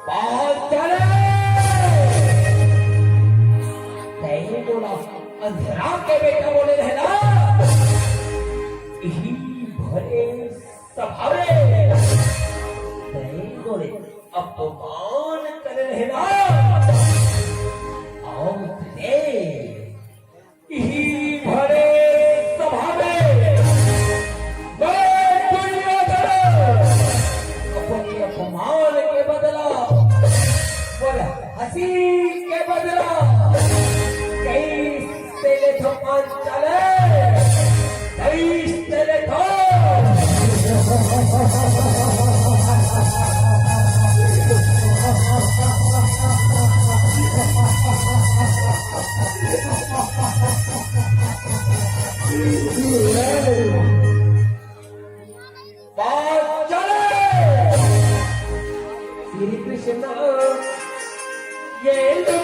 बात चले नहीं बोला अंधेरा के बेटा बोले रहना ही भरे सभारे नहीं बोले अब तो मान कर रहना आओ ही भरे सभारे अपनी अपमान के बदला बोला हंसी के बदला कई तेरे थप्पड़ चले कई तेरे बात चले श्री कृष्ण ये तो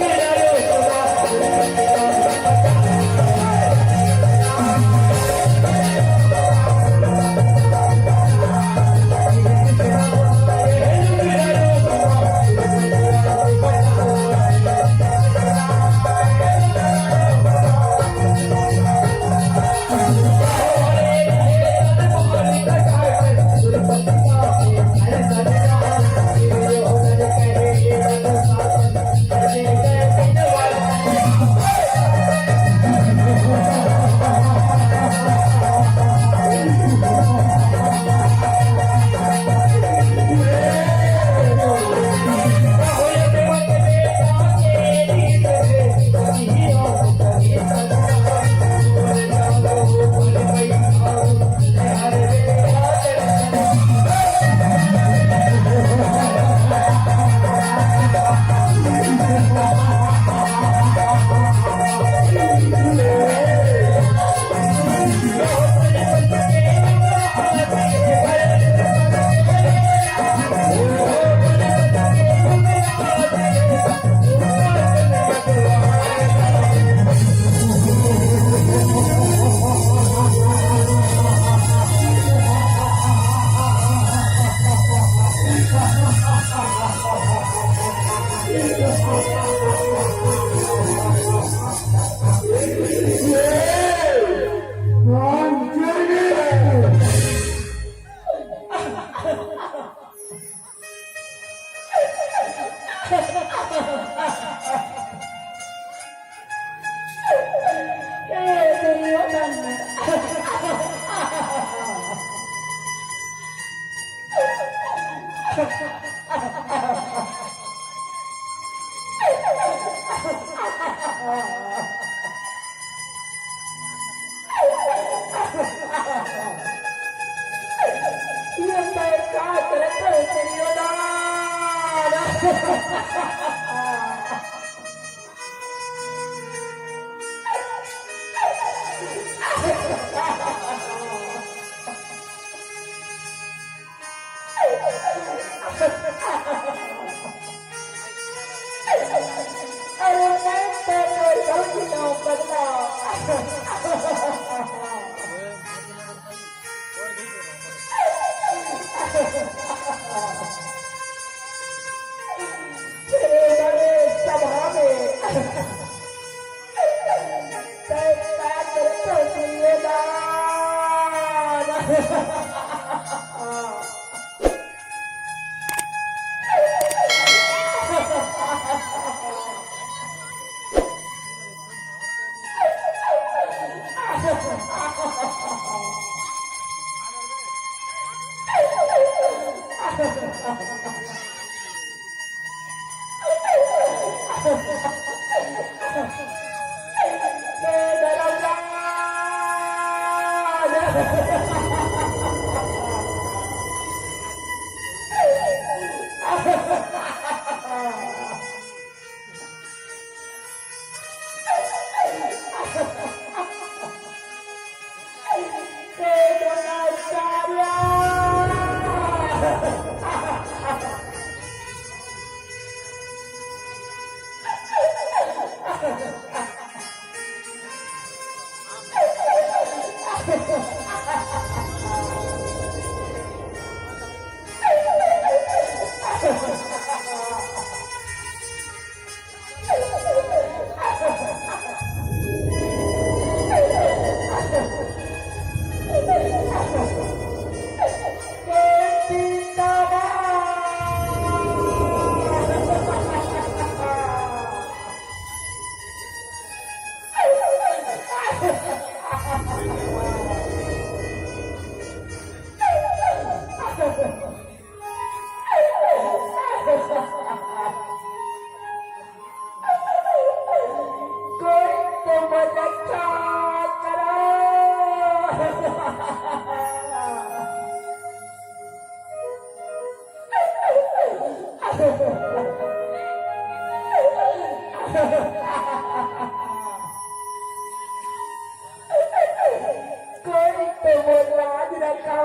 बोललाच नका.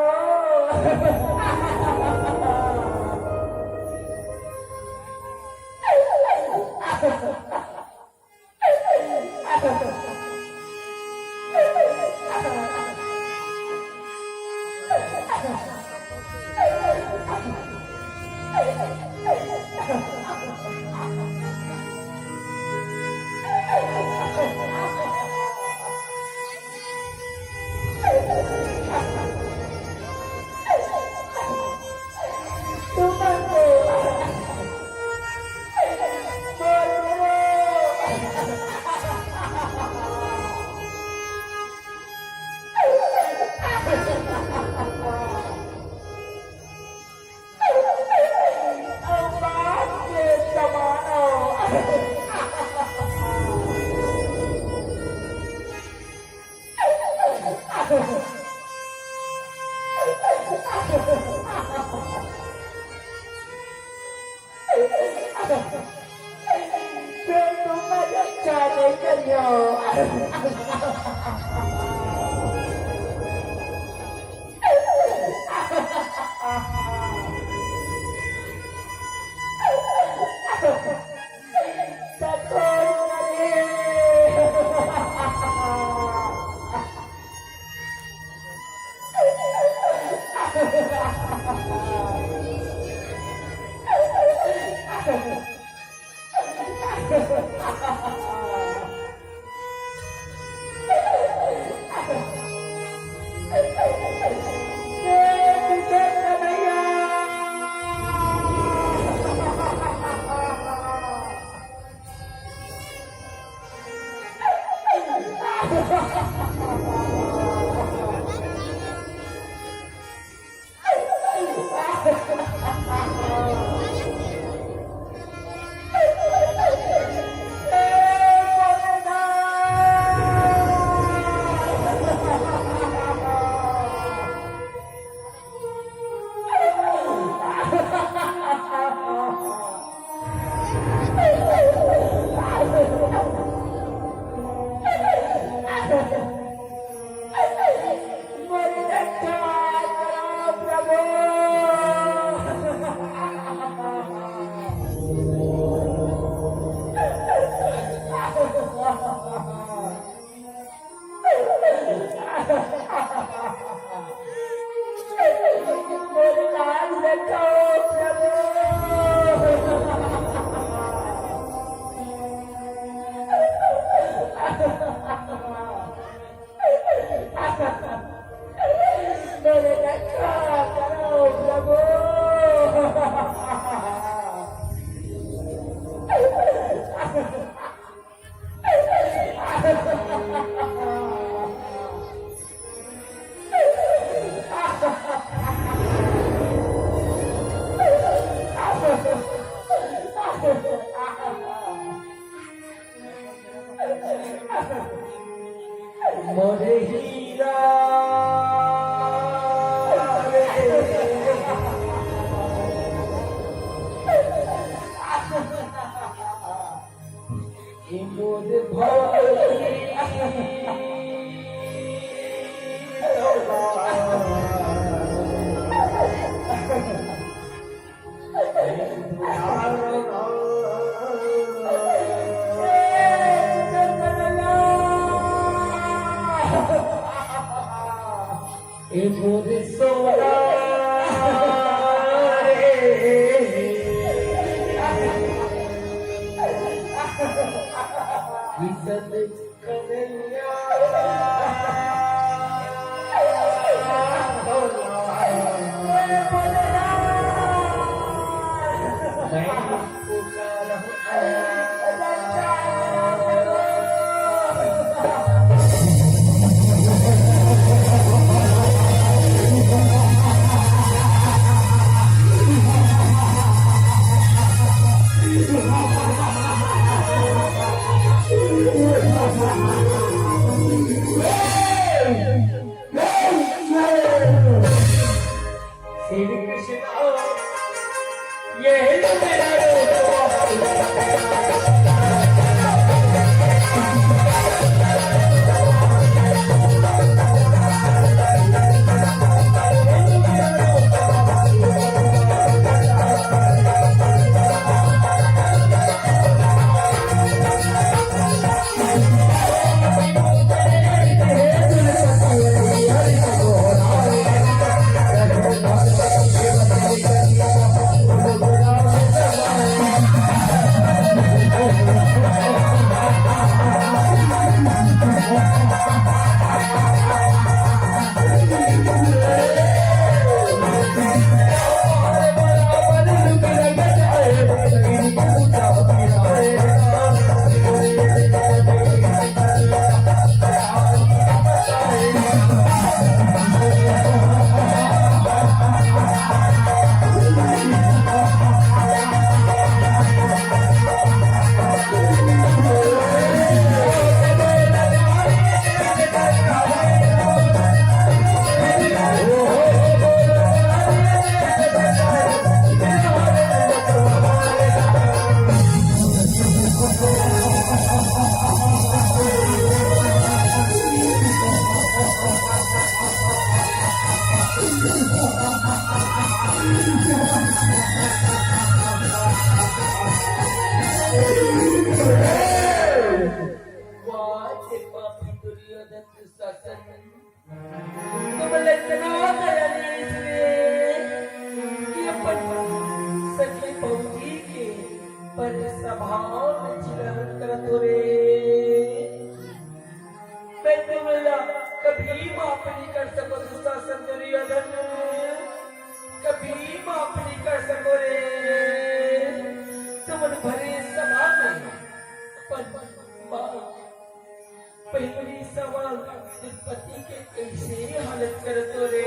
कैसे हालत करतो रे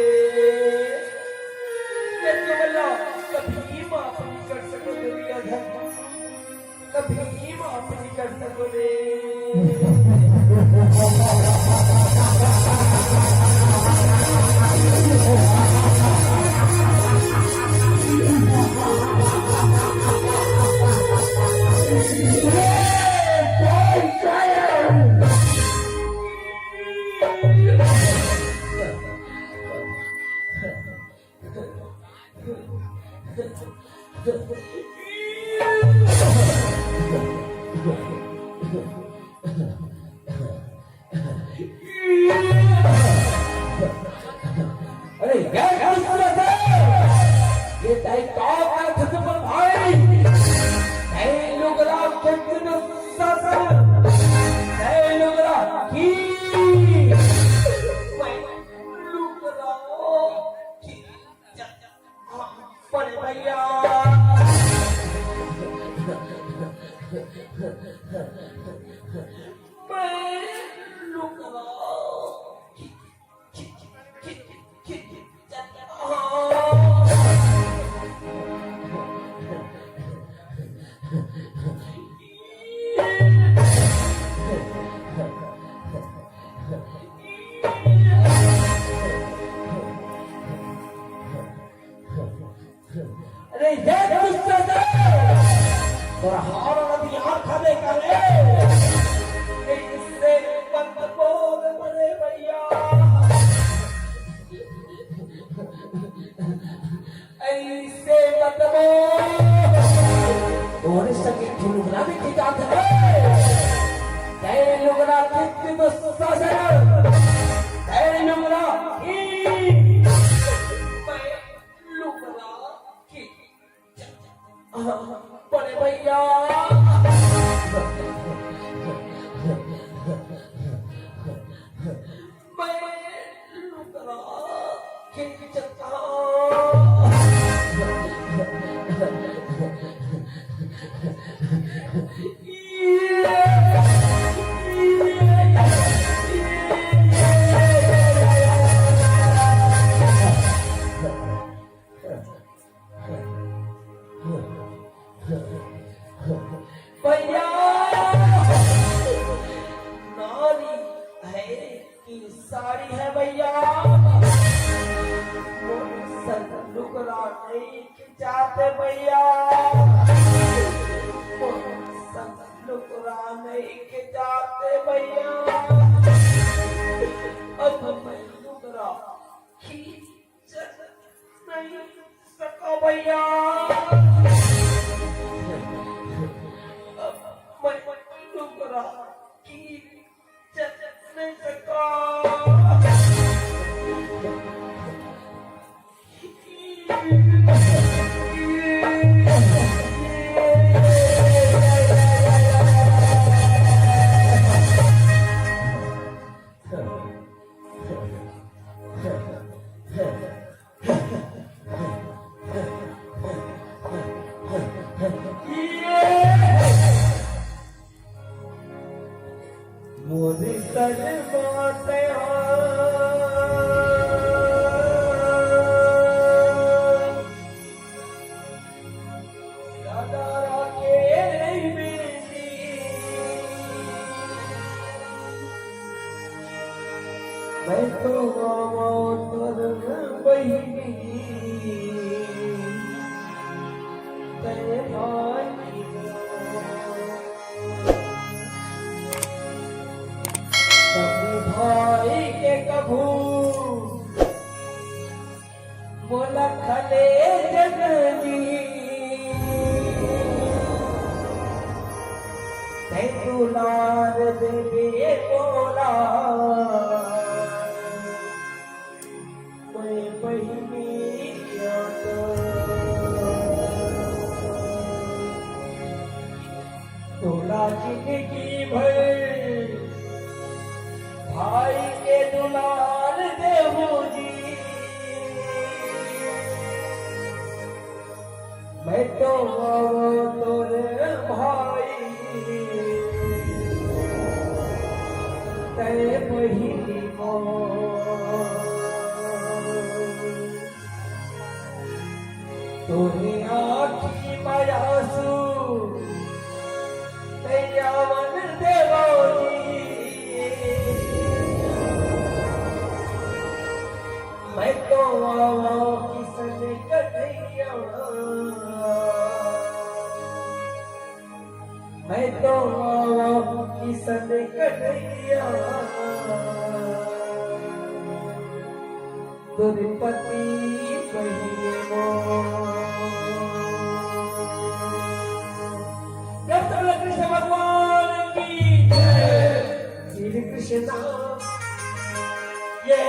तो मला कभी माफ नहीं कर सको रे अधम कभी माफ नहीं कर सको रे अरे क्या ये ताई कौन का खत्म भाई ऐ लोगरा कंचन सासन ऐ लोगरा की लोगरा की पर भैया मैं लोगरा अरे ये गुस्सा से और हारा नदी आंखा देखा रे इससे बंद बोल बड़े भैया ऐसे मत बोल और सके झुलुगना भी खिंचा थे तय लुगना कितनी गुस्सा से तय लुगना बड़े भैया मैं लुकरा खिंचता भैया नारी है कि साड़ी है भैया सब लुकरा नहीं खिंचाते भैया सब लुकरा नहीं खिंचाते भैया अब मैं लुकरा खींच नहीं सका भैया लुकरा खींच नहीं सका मोदी सज बाटे दादा के नहीं बेटी मैं तो मामा तर बहिनी तेरे भाई भाई के कभू बोला खले जननी दुलार देवे बोला मैं बहिनी तोला जिंदगी भर भाई के दुलार देवो जी मैं तो तोरे भाई ते बहिनी को मैं तो आवा किसन कन्हैया, मैं तो आवा किसन कन्हैया, दुर्पति कहिए कृष्ण भगवान की जय। श्री कृष्ण ये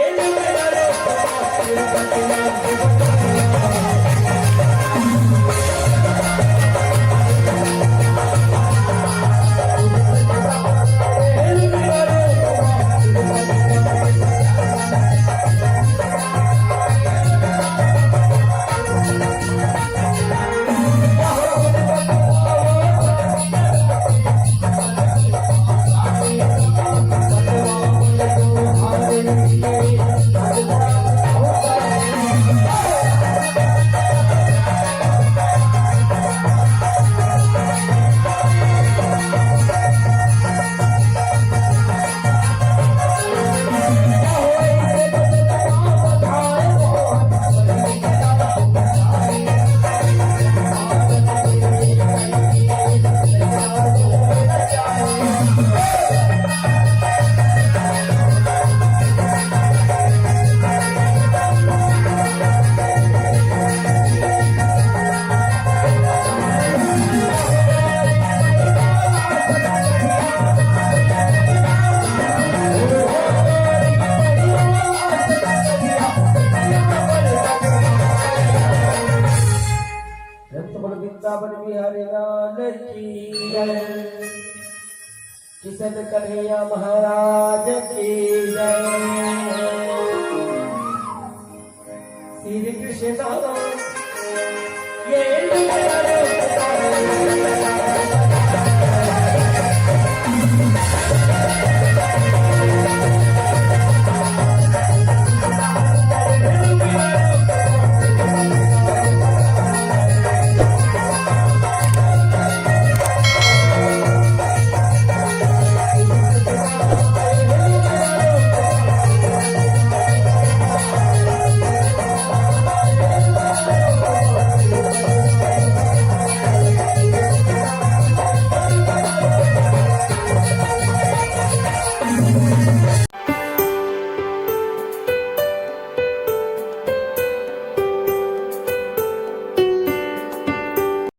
वृंदावन बिहारी लाल की जय। किशन कन्हैया महाराज की जय। श्री कृष्ण ये